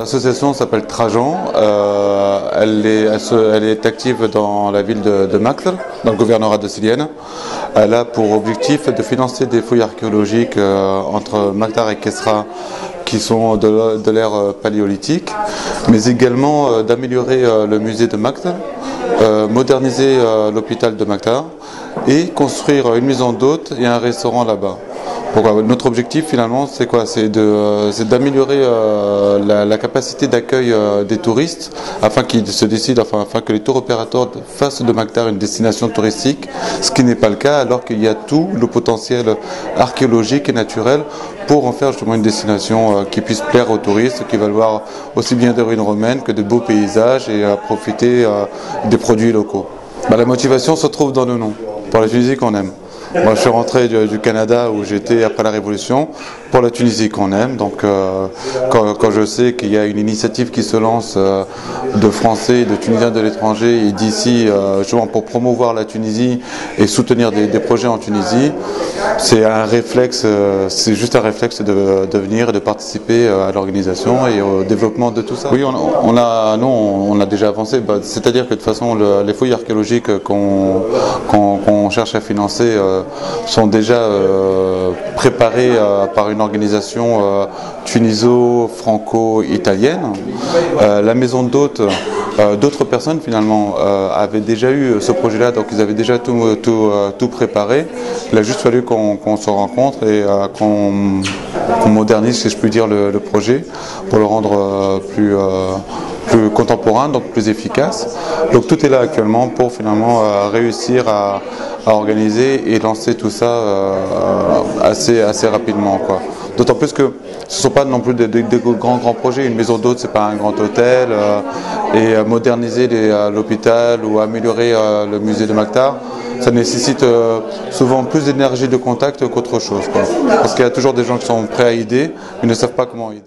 L'association s'appelle Trajan, elle est active dans la ville de Maktal, dans le gouvernorat de Silienne. Elle a pour objectif de financer des fouilles archéologiques entre Maktal et Kessra qui sont de l'ère paléolithique, mais également d'améliorer le musée de Maktal, moderniser l'hôpital de Maktal et construire une maison d'hôtes et un restaurant là-bas. Notre objectif finalement c'est quoi? C'est d'améliorer la capacité d'accueil des touristes afin qu'ils se décident, afin que les tours opérateurs fassent de Maktal une destination touristique, ce qui n'est pas le cas alors qu'il y a tout le potentiel archéologique et naturel pour en faire justement une destination qui puisse plaire aux touristes, qui veulent voir aussi bien des ruines romaines que de beaux paysages et profiter des produits locaux. La motivation se trouve dans le nom, pour la Tunisie qu'on aime. Moi, je suis rentré du Canada où j'étais après la Révolution pour la Tunisie qu'on aime. Donc, quand je sais qu'il y a une initiative qui se lance de Français et de Tunisiens de l'étranger et d'ici, justement pour promouvoir la Tunisie et soutenir des projets en Tunisie, c'est un réflexe, c'est juste un réflexe de venir et de participer à l'organisation et au développement de tout ça. Oui, on a déjà avancé. C'est-à-dire que de toute façon, les fouilles archéologiques qu'on cherche à financer sont déjà préparés par une organisation tuniso-franco-italienne. La maison d'hôtes, d'autres personnes finalement avaient déjà eu ce projet-là, donc ils avaient déjà tout préparé. Il a juste fallu qu'on se rencontre et qu'on modernise, si je puis dire, le projet pour le rendre plus contemporain, donc plus efficace. Donc tout est là actuellement pour finalement réussir à organiser et lancer tout ça assez rapidement, quoi. D'autant plus que ce ne sont pas non plus des grands projets. Une maison d'hôtes, c'est pas un grand hôtel, et moderniser l'hôpital ou améliorer le musée de Maktal, ça nécessite souvent plus d'énergie de contact qu'autre chose, quoi. Parce qu'il y a toujours des gens qui sont prêts à aider, mais ne savent pas comment aider.